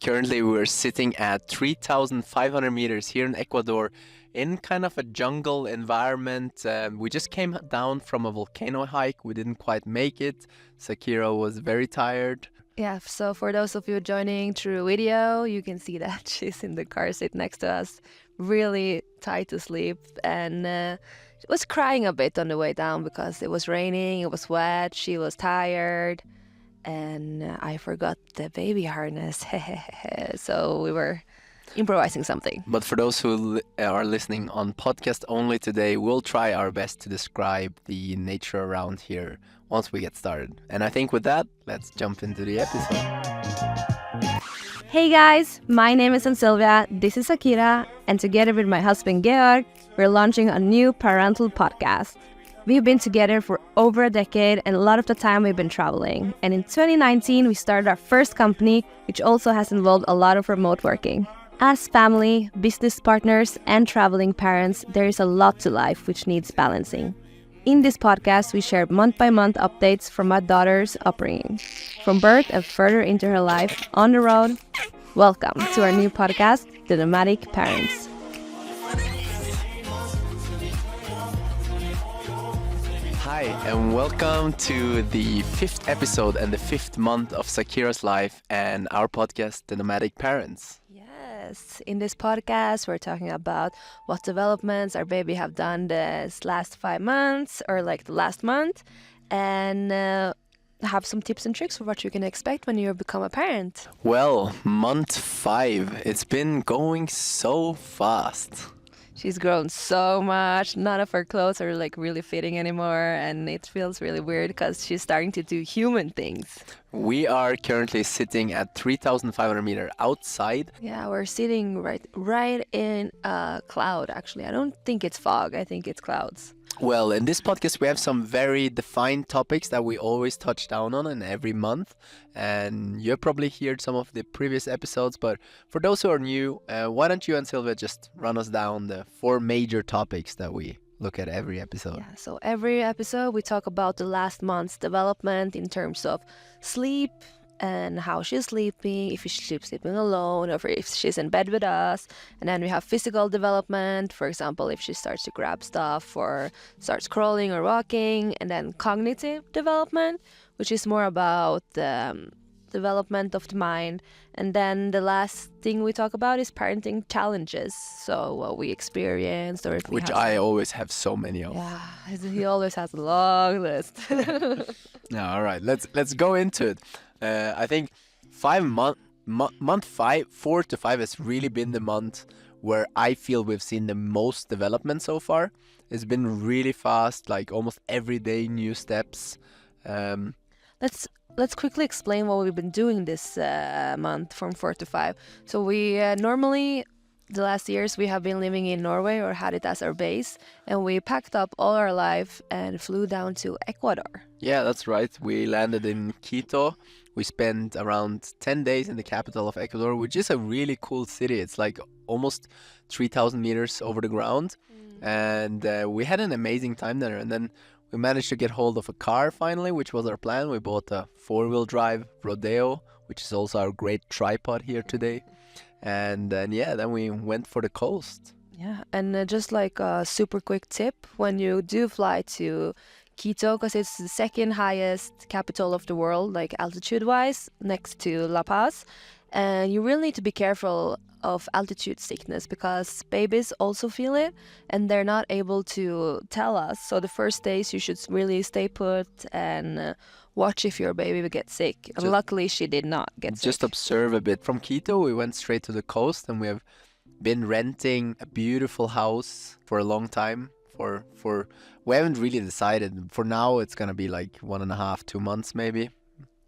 Currently, we're sitting at 3,500 meters here in Ecuador in kind of a jungle environment. We just came down from a volcano hike. We didn't quite make it. Zakira was very tired. Yeah, so for those of you joining through video, you can see that she's in the car seat next to us, really tired to sleep, and she was crying a bit on the way down because it was raining, it was wet, she was tired, and I forgot the baby harness. So we were improvising something. But for those who are listening on podcast only today, we'll try our best to describe the nature around here once we get started. And I think with that, let's jump into the episode. Hey guys, my name is Sylvia, this is Zakira, and together with my husband Georg, we're launching a new parental podcast. We've been together for over a decade, and a lot of the time we've been traveling. And in 2019, we started our first company, which also has involved a lot of remote working. As family, business partners, and traveling parents, there is a lot to life which needs balancing. In this podcast, we share month-by-month updates from my daughter's upbringing, from birth and further into her life on the road. Welcome to our new podcast, The Nomadic Parents. Hi, and welcome to the 5th episode and the 5th month of Zakira's life and our podcast, The Nomadic Parents. Yes, in this podcast, we're talking about what developments our baby have done this last 5 months or like the last month, and have some tips and tricks for what you can expect when you become a parent. Well, month 5, it's been going so fast. She's grown so much. None of her clothes are like really fitting anymore, and it feels really weird because she's starting to do human things. We are currently sitting at 3,500 meters outside. Yeah, we're sitting right in a cloud, actually. I don't think it's fog. I think it's clouds. Well, in this podcast, we have some very defined topics that we always touch down on in every month. And you've probably heard some of the previous episodes, but for those who are new, why don't you and Sylvia just run us down the 4 major topics that we look at every episode? Yeah, so every episode we talk about the last month's development in terms of sleep and how she's sleeping, if she's sleeping alone or if she's in bed with us. And then we have physical development, for example, if she starts to grab stuff or starts crawling or walking. And then cognitive development, which is more about the development of the mind. And then the last thing we talk about is parenting challenges. So what we experienced or if we Which I always have so many of. Yeah, he always has a long list. Yeah, all right, let's go into it. I think month 5, 4 to 5 has really been the month where I feel we've seen the most development so far. It's been really fast, like almost every day new steps. Let's quickly explain what we've been doing this month from 4 to 5. So we normally, the last years, we have been living in Norway or had it as our base, and we packed up all our life and flew down to Ecuador. Yeah, that's right. We landed in Quito. We spent around 10 days in the capital of Ecuador, which is a really cool city. It's like almost 3,000 meters over the ground. And we had an amazing time there. And then we managed to get hold of a car finally, which was our plan. We bought a 4-wheel drive Rodeo, which is also our great tripod here today. And then, then we went for the coast. Yeah, and just like a super quick tip, when you do fly to Quito, because it's the second highest capital of the world, like altitude-wise, next to La Paz, and you really need to be careful of altitude sickness because babies also feel it and they're not able to tell us. So the first days you should really stay put and watch if your baby will get sick. And luckily she did not get sick. Just observe a bit. From Quito we went straight to the coast, and we have been renting a beautiful house for a long time. We haven't really decided. For now it's gonna be like 1.5, 2 months maybe.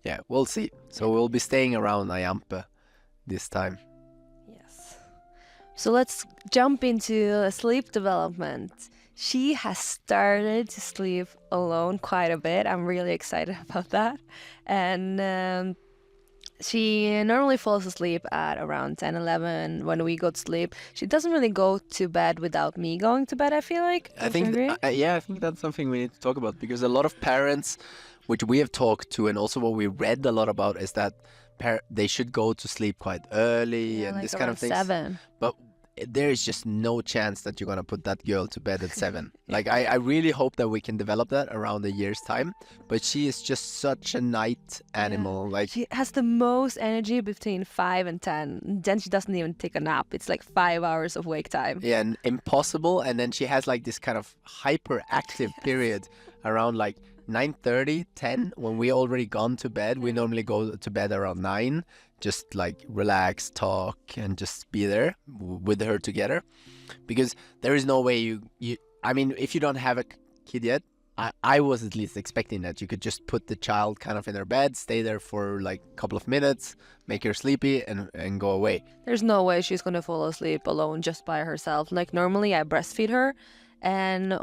Yeah, we'll see. So we'll be staying around Ayampe this time. Yes. So let's jump into sleep development. She has started to sleep alone quite a bit. I'm really excited about that. And she normally falls asleep at around 10, 11 when we go to sleep. She doesn't really go to bed without me going to bed, I feel like. I think that's something we need to talk about, because a lot of parents, which we have talked to and also what we read a lot about, is that they should go to sleep quite early and like this kind of things. 7. But there is just no chance that you're gonna put that girl to bed at 7. Like I really hope that we can develop that around a year's time. But she is just such a night animal. Like She has the most energy between 5 and 10. Then she doesn't even take a nap. It's like 5 hours of wake time. yeah, and impossible. And then she has like this kind of hyperactive period around like 9:30, 10 when we already gone to bed. We normally go to bed around 9, just like relax, talk, and just be there with her together. Because there is no way you I mean, if you don't have a kid yet, I was at least expecting that you could just put the child kind of in her bed, stay there for like a couple of minutes, make her sleepy, and go away. There's no way she's gonna fall asleep alone just by herself. Like normally I breastfeed her,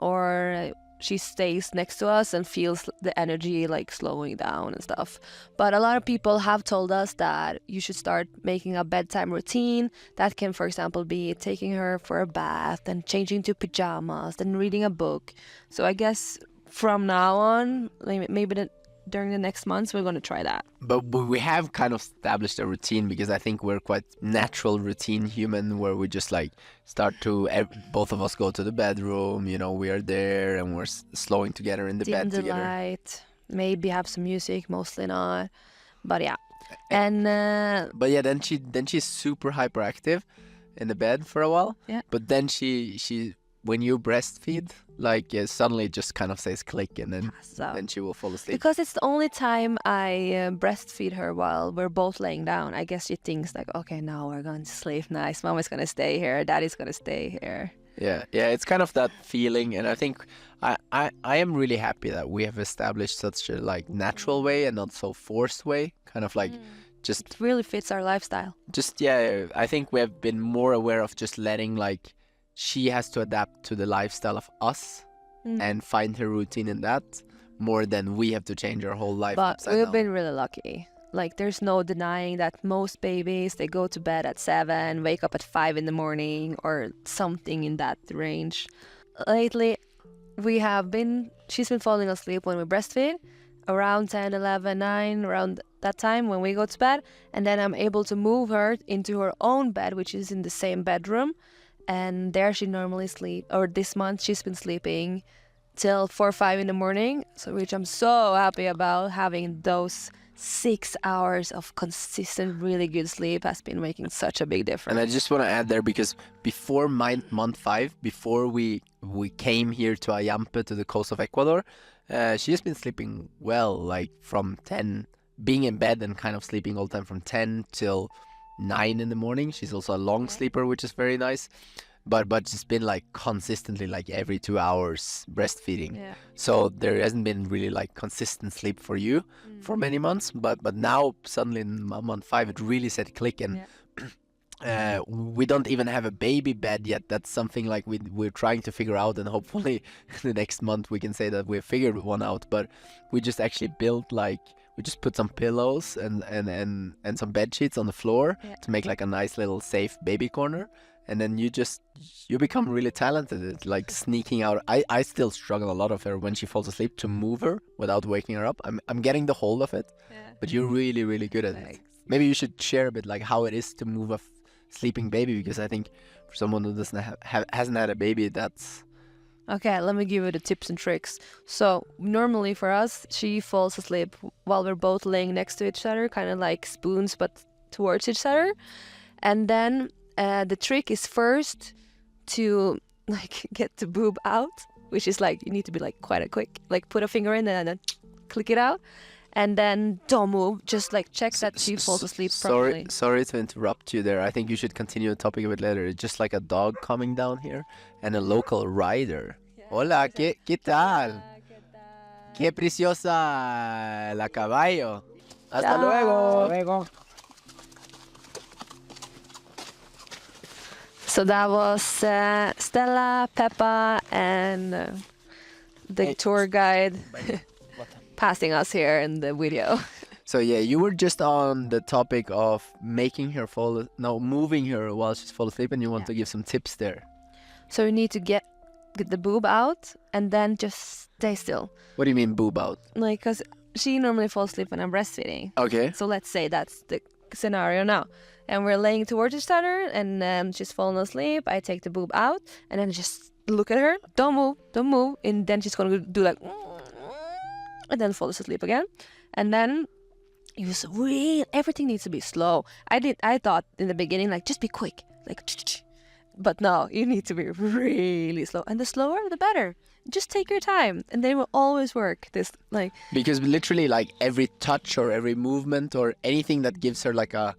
or she stays next to us and feels the energy like slowing down and stuff. But a lot of people have told us that you should start making a bedtime routine. That can, for example, be taking her for a bath, then changing to pajamas, then reading a book. So I guess from now on, maybe during the next months, we're going to try that. But we have kind of established a routine because I think we're quite natural routine human where we just like start to, both of us go to the bedroom, you know, we are there and we're slowing together in the bed Dim the together. light, maybe have some music, mostly not. But yeah. And But yeah, then she's super hyperactive in the bed for a while. Yeah. But then she when you breastfeed, like suddenly it just kind of says click and then she will fall asleep. Because it's the only time I breastfeed her while we're both laying down. I guess she thinks like, okay, now we're going to sleep nice. Mama's going to stay here. Daddy's going to stay here. Yeah, it's kind of that feeling, and I think I am really happy that we have established such a like natural way and not so forced way, kind of like just It really fits our lifestyle. I think we have been more aware of just letting like she has to adapt to the lifestyle of us and find her routine in that more than we have to change our whole life But upside we've down. been really lucky. Like there's no denying that most babies, they go to bed at 7, wake up at 5 in the morning or something in that range. Lately, she's been falling asleep when we breastfeed around 10, 11, 9, around that time when we go to bed. And then I'm able to move her into her own bed, which is in the same bedroom. And there she normally sleeps, or this month she's been sleeping till 4 or 5 in the morning. So which I'm so happy about. Having those 6 hours of consistent, really good sleep has been making such a big difference. And I just want to add there, because before month 5, before we came here to Ayampe, to the coast of Ecuador, she has been sleeping well, like from 10, being in bed and kind of sleeping all the time from 10 till 9 in the morning. She's also a long sleeper, which is very nice. But it's been like consistently like every 2 hours breastfeeding. Yeah. So there hasn't been really like consistent sleep for you for many months. But now suddenly in month 5 it really said click, and we don't even have a baby bed yet. That's something like we're trying to figure out, and hopefully the next month we can say that we've figured one out. But we just actually built like, we just put some pillows and some bed sheets on the floor to make like a nice little safe baby corner. And then you become really talented at like sneaking out. I still struggle a lot of her when she falls asleep to move her without waking her up. I'm getting the hold of it, but you're really, really good at it. Maybe you should share a bit like how it is to move a sleeping baby, because I think for someone who doesn't hasn't had a baby, that's... Okay, let me give you the tips and tricks. So normally for us, she falls asleep while we're both laying next to each other, kind of like spoons but towards each other. And then the trick is first to like get the boob out, which is like you need to be like quite a quick, like put a finger in and then click it out, and then don't move. Just like check that she falls asleep properly. Sorry to interrupt you there. I think you should continue the topic a bit later. It's just like a dog coming down here and a local rider. Hola, ¿qué tal? Qué preciosa la caballo. Hasta luego. So that was Stella, Peppa, and the tour guide passing us here in the video. So yeah, you were just on the topic of moving her while she's fall asleep, and you want to give some tips there. So you need to get the boob out and then just stay still. What do you mean boob out? Like, cause she normally falls asleep when I'm breastfeeding. Okay. So let's say that's the scenario now. And we're laying towards each other, and she's fallen asleep. I take the boob out, and then just look at her. Don't move. And then she's going to do like, and then fall asleep again. And then everything needs to be slow. I thought in the beginning, like, just be quick. Like, but no, you need to be really slow. And the slower, the better. Just take your time, and they will always work. Because literally, like, every touch or every movement or anything that gives her like a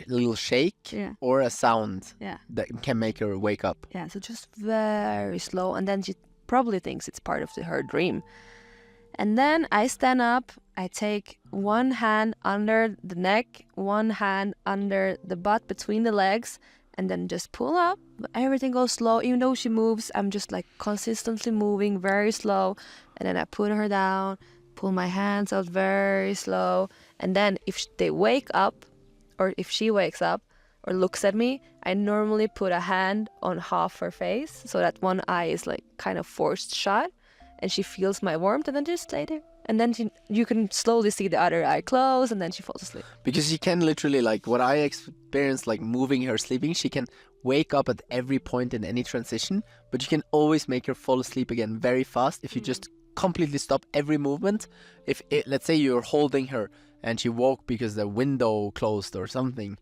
little shake or a sound that can make her wake up. Yeah, so just very slow, and then she probably thinks it's part of her dream. And then I stand up, I take one hand under the neck, one hand under the butt between the legs, and then just pull up. Everything goes slow. Even though she moves, I'm just like consistently moving very slow. And then I put her down, pull my hands out very slow. And then if they wake up, or if she wakes up or looks at me, I normally put a hand on half her face so that one eye is like kind of forced shut, and she feels my warmth, and then just stay there. And then you can slowly see the other eye close, and then she falls asleep. Because you can literally, like, what I experienced, like, moving her sleeping, she can wake up at every point in any transition, but you can always make her fall asleep again very fast if you just completely stop every movement. Let's say you're holding her and she woke because the window closed or something,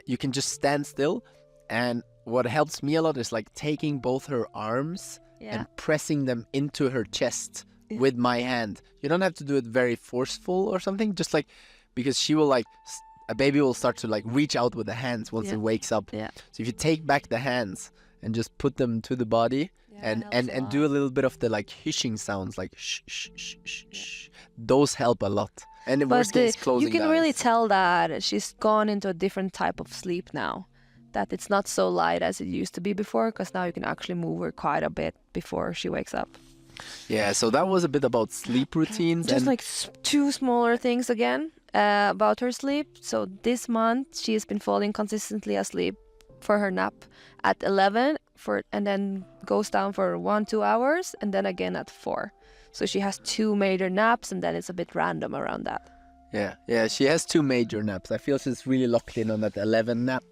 you can just stand still. And what helps me a lot is like taking both her arms and pressing them into her chest with my hand. You don't have to do it very forceful or something, just like, because she will like, a baby will start to like reach out with the hands once it wakes up. Yeah. So if you take back the hands and just put them to the body and do a little bit of the like hishing sounds, like shh, shh, shh, shh, shh, those help a lot. And in worst case, closing you can really tell that she's gone into a different type of sleep now. That it's not so light as it used to be before, because now you can actually move her quite a bit before she wakes up. Yeah, so that was a bit about sleep routines. Just like two smaller things again about her sleep. So this month she has been falling consistently asleep for her nap at 11 and then goes down for 1-2 hours, and then again at 4. So she has 2 major naps, and then it's a bit random around that. Yeah, she has 2 major naps. I feel she's really locked in on that 11 nap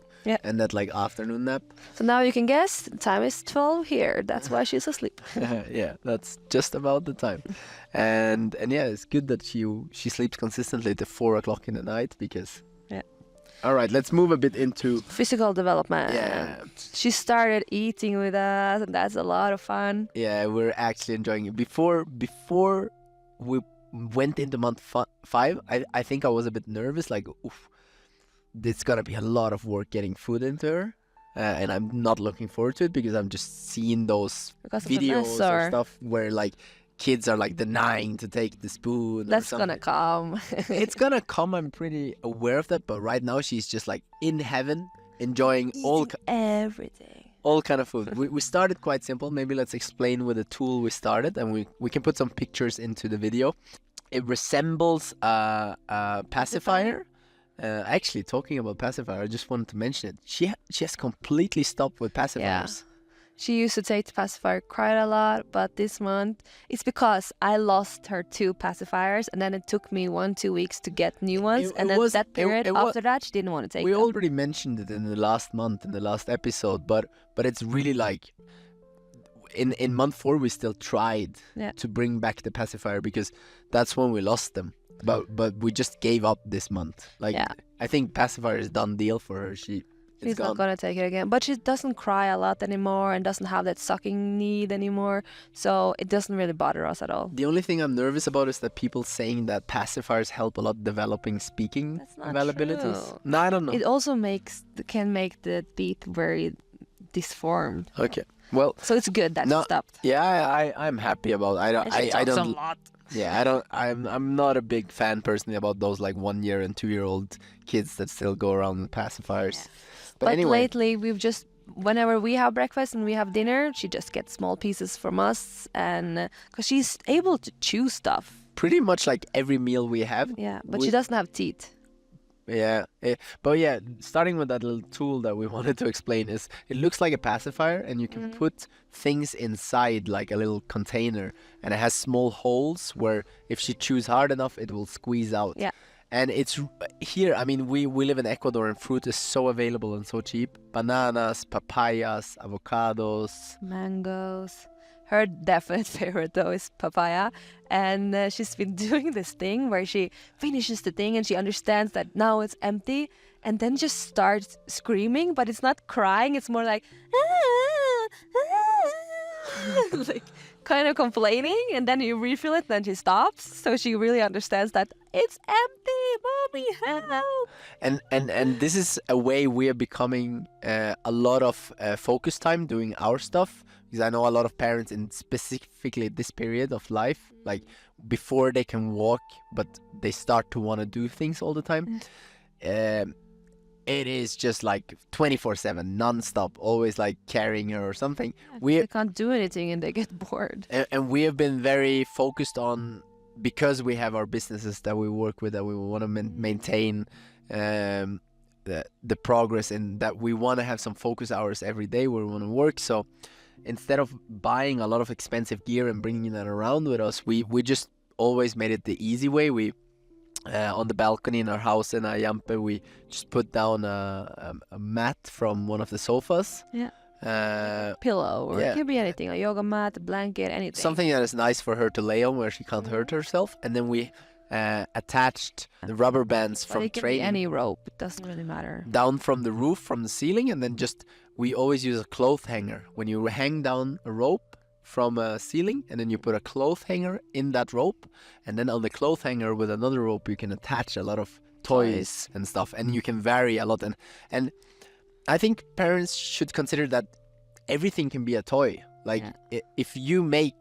and that like afternoon nap. So now you can guess, the time is 12 here. That's why she's asleep. Yeah, that's just about the time. And yeah, it's good that she sleeps consistently to 4 o'clock in the night, because... All right, let's move a bit into... physical development. Yeah. She started eating with us, and that's a lot of fun. Yeah, we're actually enjoying it. Before we went into month 5, I think I was a bit nervous, like, oof, it's gonna be a lot of work getting food into her. And I'm not looking forward to it, because I'm just seeing those videos or stuff where like kids are like denying to take the spoon. That's gonna come. It's gonna come. I'm pretty aware of that. But right now she's just like in heaven, enjoying everything. All kind of food. We started quite simple. Maybe let's explain with the tool we started, and we can put some pictures into the video. It resembles a pacifier. Actually, talking about pacifier, I just wanted to mention it. She has completely stopped with pacifiers. Yeah. She used to take the pacifier quite a lot, but this month, it's because I lost her 2 pacifiers, and then it took me 1-2 weeks to get new ones. That period after that, she didn't want to take them. We already mentioned it in the last month, in the last episode, but it's really like, in month 4, we still tried to bring back the pacifier, because that's when we lost them. But we just gave up this month. Like, I think pacifier is done deal for her. She's not gonna take it again, but she doesn't cry a lot anymore and doesn't have that sucking need anymore, so it doesn't really bother us at all. The only thing I'm nervous about is that people saying that pacifiers help a lot developing speaking abilities. True. No, I don't know. It also can make the teeth very disformed. Okay, well, so it's good that she stopped. Yeah, I'm happy about. I don't. A lot. Yeah, I'm not a big fan personally about those like 1-year and 2-year-old kids that still go around with pacifiers. Yeah. But anyway, lately we've just, whenever we have breakfast and we have dinner, she just gets small pieces from us, and because she's able to chew stuff. Pretty much like every meal we have. Yeah, but she doesn't have teeth. But yeah, starting with that little tool that we wanted to explain is it looks like a pacifier, and you can put things inside like a little container, and it has small holes where if she chews hard enough, it will squeeze out. Yeah. And it's here, I mean, we live in Ecuador, and fruit is so available and so cheap. Bananas, papayas, avocados. Mangoes. Her definite favorite though is papaya, and she's been doing this thing where she finishes the thing and she understands that now it's empty, and then just starts screaming, but it's not crying, it's more like like kind of complaining, and then you refill it, then she stops, so she really understands that it's empty, mommy, help. And this is a way we are becoming a lot of focus time doing our stuff, because I know a lot of parents in specifically this period of life, like before they can walk, but they start to want to do things all the time. It is just like 24/7, non-stop, always like carrying her or something. They can't do anything and they get bored. And we have been very focused on, because we have our businesses that we work with, that we want to maintain the progress, and that we want to have some focus hours every day where we want to work. So instead of buying a lot of expensive gear and bringing that around with us, we just always made it the easy way. We on the balcony in our house in Ayampe, we just put down a mat from one of the sofas. Pillow, or it could be anything, a yoga mat, a blanket, anything. Something that is nice for her to lay on where she can't hurt herself. And then we attached the rubber bands But from it can be training any rope, it doesn't really matter. down from the roof, from the ceiling, and then we always use a cloth hanger. When you hang down a rope from a ceiling, and then you put a cloth hanger in that rope, and then on the cloth hanger with another rope you can attach a lot of toys and stuff, and you can vary a lot. And I think parents should consider that everything can be a toy. Like if you make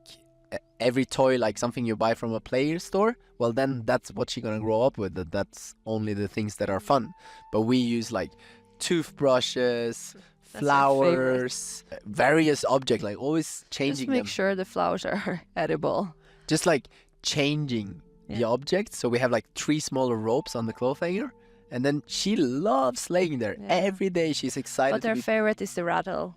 every toy like something you buy from a player store, well then that's what she's gonna grow up with. That's only the things that are fun. But we use like toothbrushes, flowers, various objects, like always changing them. Just make sure the flowers are edible. Just like changing the objects. So we have like 3 smaller ropes on the cloth hanger, and then she loves laying there every day. She's excited. But her favorite is the rattle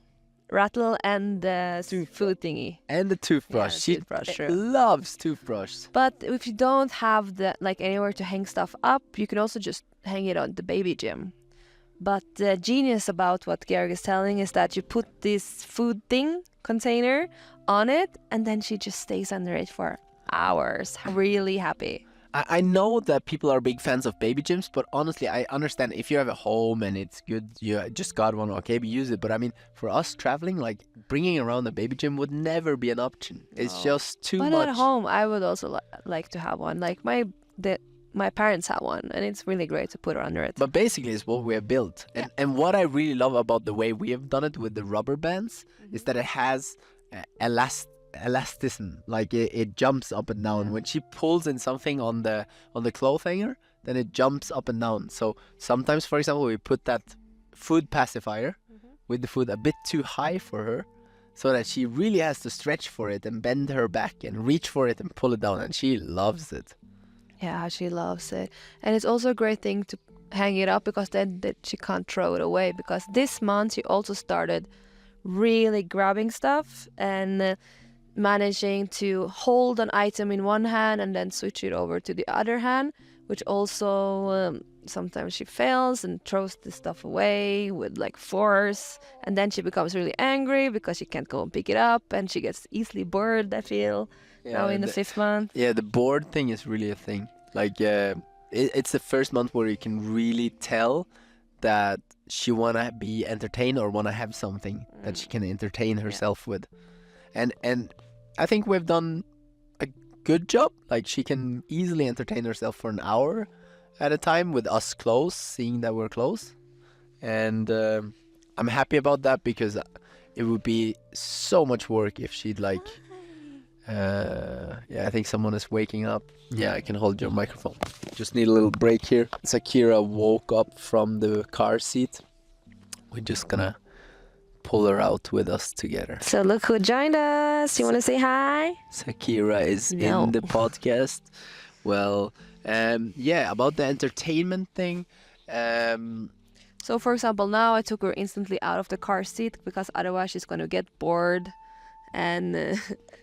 and the food thingy. And the toothbrush. She loves toothbrush. But if you don't have anywhere to hang stuff up, you can also just hang it on the baby gym. But the genius about what Georg is telling is that you put this food thing container on it, and then she just stays under it for hours, really happy. I know that people are big fans of baby gyms, but honestly, I understand if you have a home and it's good, you just got one, okay, use it. But I mean, for us traveling, like bringing around a baby gym would never be an option. It's just too much. But at home, I would also like to have one. Like my parents have one, and it's really great to put her under it. But basically, it's what we have built. And what I really love about the way we have done it with the rubber bands is that it has elasticity. Like it jumps up and down. When she pulls in something on the cloth hanger, then it jumps up and down. So sometimes, for example, we put that food pacifier with the food a bit too high for her, so that she really has to stretch for it and bend her back and reach for it and pull it down, and she loves it. Yeah, she loves it. And it's also a great thing to hang it up, because then she can't throw it away. Because this month she also started really grabbing stuff and managing to hold an item in one hand and then switch it over to the other hand, which also sometimes she fails and throws the stuff away with like force, and then she becomes really angry because she can't go and pick it up, and she gets easily bored, I feel. Now in the 5th month. Yeah, the bored thing is really a thing. Like it's the first month where you can really tell that she wanna be entertained or wanna have something that she can entertain herself with. And I think we've done a good job. Like she can easily entertain herself for an hour at a time with us close, seeing that we're close. And I'm happy about that, because it would be so much work if she'd like I think someone is waking up. Yeah, I can hold your microphone. Just need a little break here. Zakira woke up from the car seat. We're just gonna pull her out with us together. So look who joined us. You want to say hi? Zakira is in the podcast. Well, about the entertainment thing, Um, So, for example, now I took her instantly out of the car seat because otherwise she's going to get bored and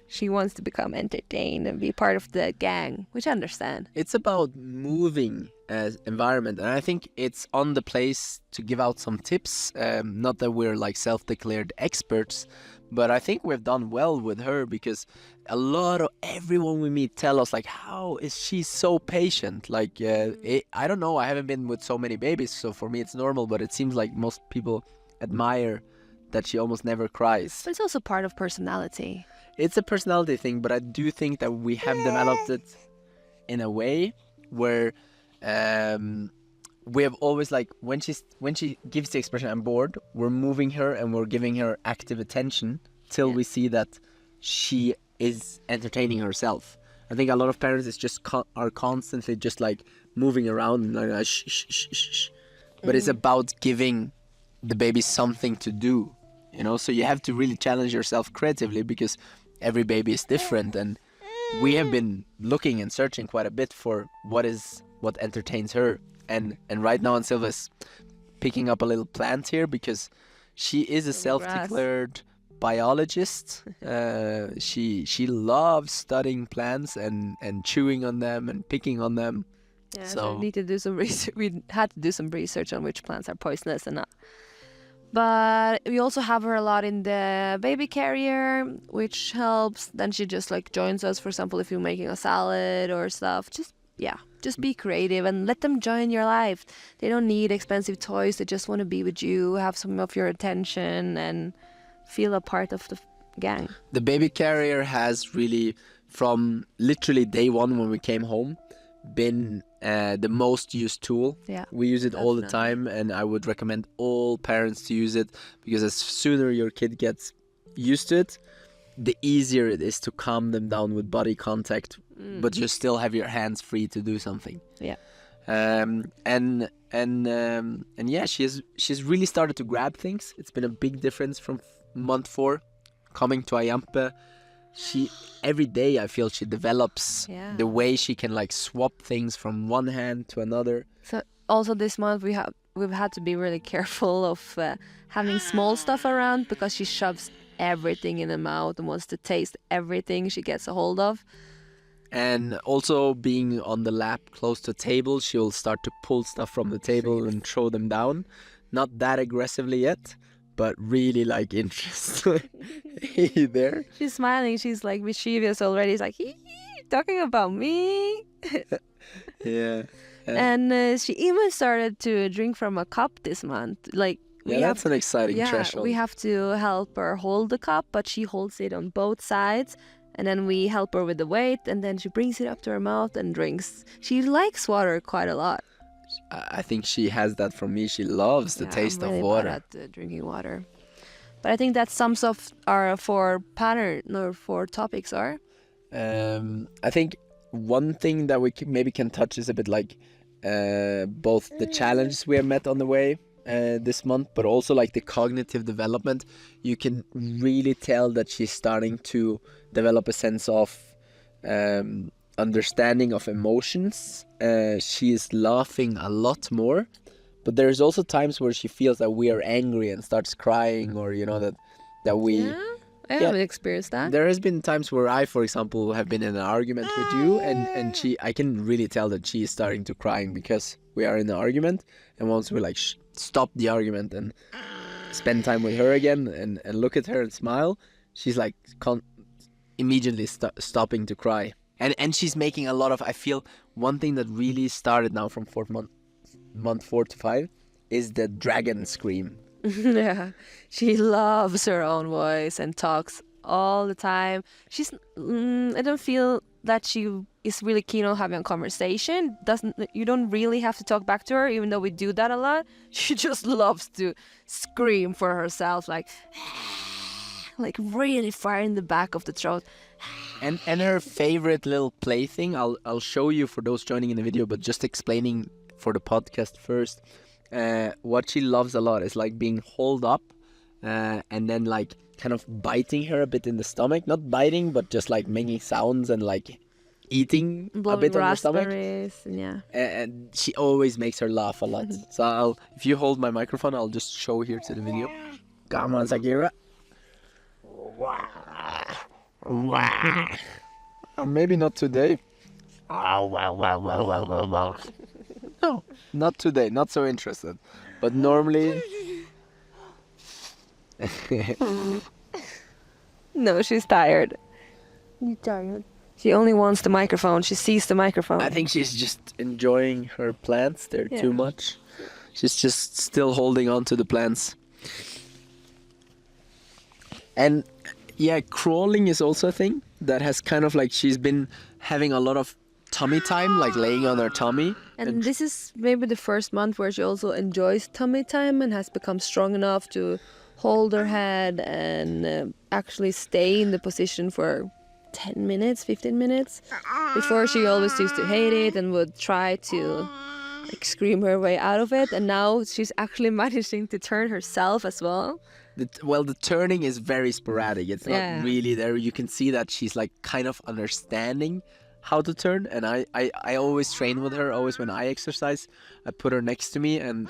she wants to become entertained and be part of the gang, which I understand. it's about moving as environment, and I think it's on the place to give out some tips. Not that we're like self-declared experts, but I think we've done well with her, because a lot of everyone we meet tell us like, how is she so patient? Like I don't know, I haven't been with so many babies, so for me it's normal, but it seems like most people admire that she almost never cries. But it's also part of personality. It's a personality thing, but I do think that we have developed it in a way where we have always, like, when she gives the expression "I'm bored," we're moving her and we're giving her active attention till we see that she is entertaining herself. I think a lot of parents is just are constantly just like moving around and like shh, shh, shh, shh, shh. But it's about giving the baby something to do, you know. So you have to really challenge yourself creatively, because every baby is different, and we have been looking and searching quite a bit for what entertains her. And right now, Silva's picking up a little plant here because she is a self-declared biologist. She loves studying plants and chewing on them and picking on them. Yeah, so we need to do some research. We had to do some research on which plants are poisonous and not. But we also have her a lot in the baby carrier, which helps. Then she just like joins us, for example, if you're making a salad or stuff. Just be creative and let them join your life. They don't need expensive toys. They just want to be with you, have some of your attention, and feel a part of the gang. The baby carrier has really, from literally day one when we came home, been the most used tool. Yeah, we use it all the time, and I would recommend all parents to use it, because as sooner your kid gets used to it, the easier it is to calm them down with body contact, but you still have your hands free to do something. Yeah. And yeah, she's really started to grab things. It's been a big difference from month 4 coming to Ayampe. She every day I feel she develops the way she can like swap things from one hand to another. So also this month we've had to be really careful of having small stuff around, because she shoves everything in her mouth and wants to taste everything she gets a hold of. And also being on the lap close to table, she'll start to pull stuff from the table and throw them down. Not that aggressively yet, but really like interested. Hey there. She's smiling. She's like mischievous already. She's like, talking about me. Yeah. And she even started to drink from a cup this month. Like, that's an exciting threshold. We have to help her hold the cup, but she holds it on both sides. And then we help her with the weight, and then she brings it up to her mouth and drinks. She likes water quite a lot. I think she has that from me. She loves the taste of water. I'm really bad at drinking water. But I think that sums up our 4 topics are. I think one thing that we maybe can touch is a bit like both the challenges we have met on the way this month, but also like the cognitive development. You can really tell that she's starting to develop a sense of understanding of emotions. She is laughing a lot more, but there's also times where she feels that we are angry and starts crying, or you know that we I haven't experienced that. There has been times where I, for example, have been in an argument with you, and I can really tell that she is starting to crying because we are in an argument, and once we like stop the argument and spend time with her again and look at her and smile, she's like immediately stopping to cry. And she's making a lot of, I feel, one thing that really started now from month 4 to 5 is the dragon scream. Yeah, she loves her own voice and talks all the time. I don't feel that she is really keen on having a conversation. You don't really have to talk back to her, even though we do that a lot. She just loves to scream for herself, like really far in the back of the throat. And her favorite little plaything, I'll show you for those joining in the video, but just explaining for the podcast first. What she loves a lot is like being hauled up and then like kind of biting her a bit in the stomach. Not biting, but just like making sounds and like eating a Blowing bit on her stomach. raspberries. Yeah. And she always makes her laugh a lot. So if you hold my microphone, I'll just show here to the video. Come on, Zakira. Maybe not today. No, not today. Not so interested. But normally... No, she's tired. You tired? She only wants the microphone. She sees the microphone. I think she's just enjoying her plants. They're too much. She's just still holding on to the plants. And yeah, crawling is also a thing that has kind of like she's been having a lot of tummy time, like laying on her tummy. And this is maybe the first month where she also enjoys tummy time and has become strong enough to hold her head and actually stay in the position for 10 minutes, 15 minutes. Before she always used to hate it and would try to like scream her way out of it. And now she's actually managing to turn herself as well. The turning is very sporadic. It's not really there. You can see that she's like kind of understanding how to turn. And I always train with her. Always when I exercise, I put her next to me and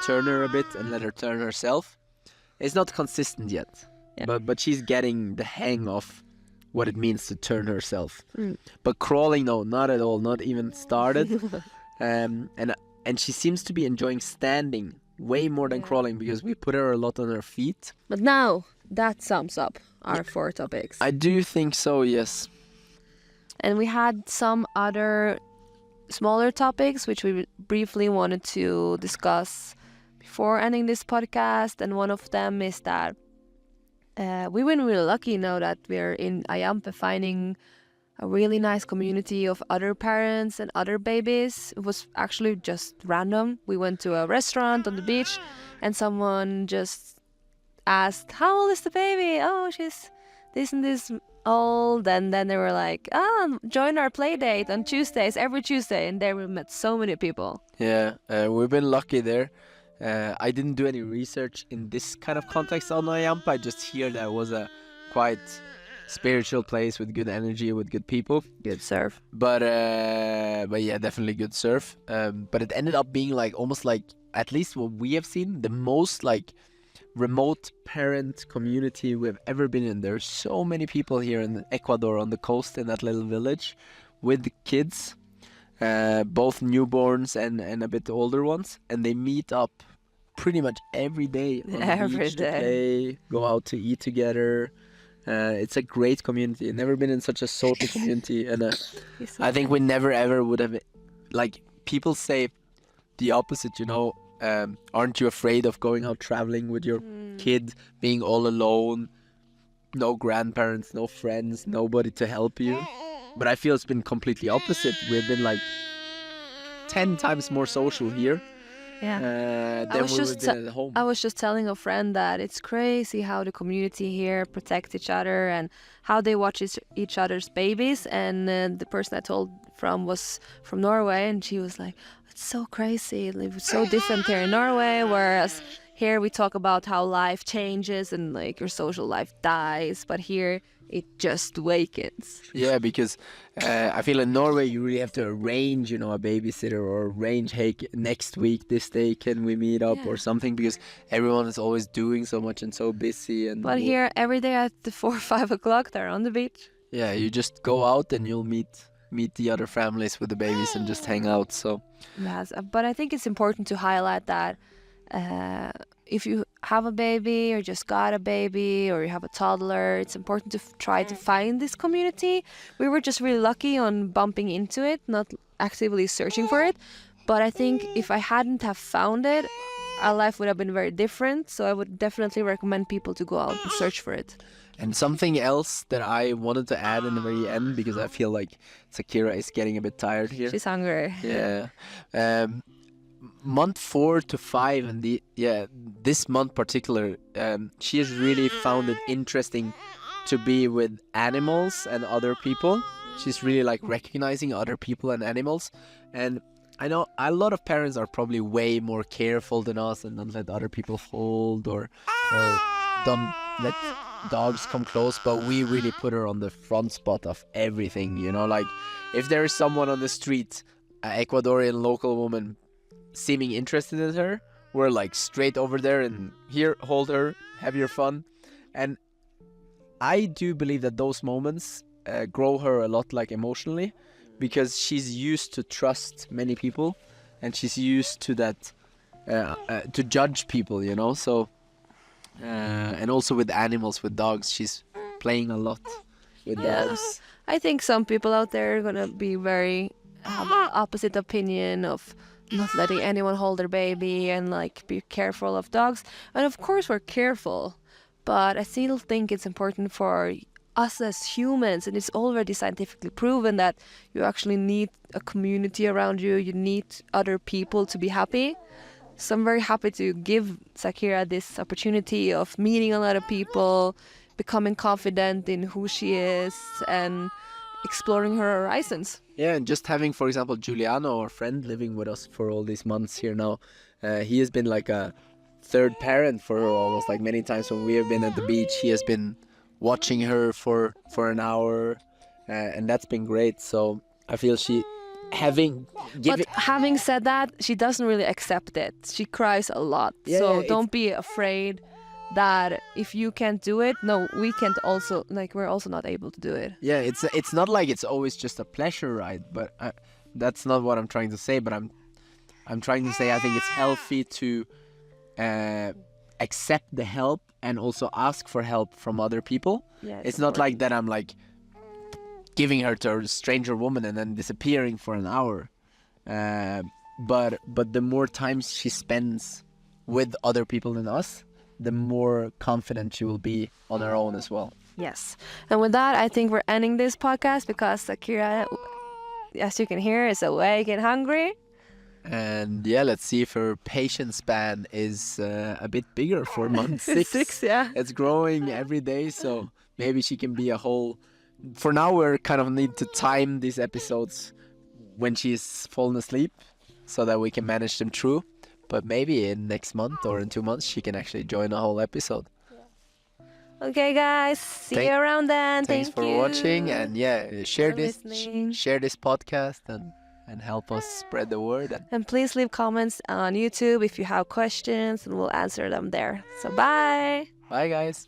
turn her a bit and let her turn herself. It's not consistent yet, but she's getting the hang of what it means to turn herself. But crawling, no, not at all, not even started. And she seems to be enjoying standing way more than crawling because we put her a lot on her feet. But now that sums up our 4 topics. I do think so, yes. And we had some other smaller topics which we briefly wanted to discuss before ending this podcast. And one of them is that we've been really lucky now that we're in Ayampe finding a really nice community of other parents and other babies. It was actually just random. We went to a restaurant on the beach and someone just asked, how old is the baby? Oh, she's this and this old. And then they were like, join our play date on Tuesdays, every Tuesday. And there we met so many people. Yeah, we've been lucky there. I didn't do any research in this kind of context on Ayampe. I just hear that it was a quite spiritual place with good energy, with good people. Good surf. But yeah, definitely good surf. But it ended up being like almost like, at least what we have seen, the most like remote parent community we've ever been in. There's so many people here in Ecuador on the coast in that little village with kids, both newborns and a bit older ones, and they meet up pretty much every day on the beach to play, go out to eat together. It's a great community. I've never been in such a social community, and I think we never ever would have. Like, people say the opposite, you know. Aren't you afraid of going out traveling with your kid, being all alone, no grandparents, no friends, nobody to help you? But I feel it's been completely opposite. We've been like 10 times more social here. Yeah. Than we would been at home. I was just telling a friend that it's crazy how the community here protects each other and how they watch each other's babies. And the person I told from was from Norway, and she was like, it's so crazy. It's so different here in Norway, whereas here we talk about how life changes and like your social life dies, but here it just wakens. Yeah, because I feel in Norway you really have to arrange, you know, a babysitter, or arrange, hey, next week, this day, can we meet up or something, because everyone is always doing so much and so busy. But here, every day at 4 or 5 o'clock, they're on the beach. Yeah, you just go out and you'll meet the other families with the babies and just hang out. So yes, but I think it's important to highlight that if you have a baby or just got a baby or you have a toddler, it's important to try to find this community. We were just really lucky on bumping into it, not actively searching for it. But I think if I hadn't have found it, our life would have been very different. So I would definitely recommend people to go out and search for it. And something else that I wanted to add in the very end, because I feel like Zakira is getting a bit tired here. She's hungry. Yeah. Month 4 to 5, and this month particular, she has really found it interesting to be with animals and other people. She's really like recognizing other people and animals. And I know a lot of parents are probably way more careful than us and don't let other people hold or don't let dogs come close, but we really put her on the front spot of everything, you know, like if there is someone on the street, an Ecuadorian local woman seeming interested in her, we're like straight over there and here, hold her, have your fun. And I do believe that those moments grow her a lot, like emotionally, because she's used to trust many people and she's used to that to judge people, you know. So and also with animals, with dogs, she's playing a lot with dogs. I think some people out there are gonna be very have opposite opinion of not letting anyone hold their baby and like be careful of dogs. And of course we're careful, but I still think it's important for us as humans, and it's already scientifically proven that you actually need a community around you. You need other people to be happy. So I'm very happy to give Zakira this opportunity of meeting a lot of people, becoming confident in who she is, and exploring her horizons. Yeah, and just having, for example, Giuliano, our friend, living with us for all these months here now, he has been like a third parent for her almost. Like many times when we have been at the beach, he has been watching her for an hour, and that's been great. So I feel But having said that, she doesn't really accept it. She cries a lot. Yeah, so yeah, don't be afraid that if you can't do it, no, we can't also, like, we're also not able to do it. Yeah, it's not like it's always just a pleasure ride, but that's not what I'm trying to say. But I'm trying to say I think it's healthy to accept the help and also ask for help from other people. Yeah, it's not like that I'm like giving her to a stranger woman and then disappearing for an hour. But the more times she spends with other people than us, the more confident she will be on her own as well. Yes. And with that, I think we're ending this podcast because Zakira, as you can hear, is awake and hungry. And yeah, let's see if her patience span is a bit bigger for month 6. 6, yeah. It's growing every day, so maybe she can be a whole... For now, we're kind of need to time these episodes when she's fallen asleep so that we can manage them through. But maybe in next month or in 2 months, she can actually join a whole episode. Okay, guys. See you around then. Thanks for watching, and yeah, share this podcast and help us spread the word. And please leave comments on YouTube if you have questions, and we'll answer them there. So bye. Bye, guys.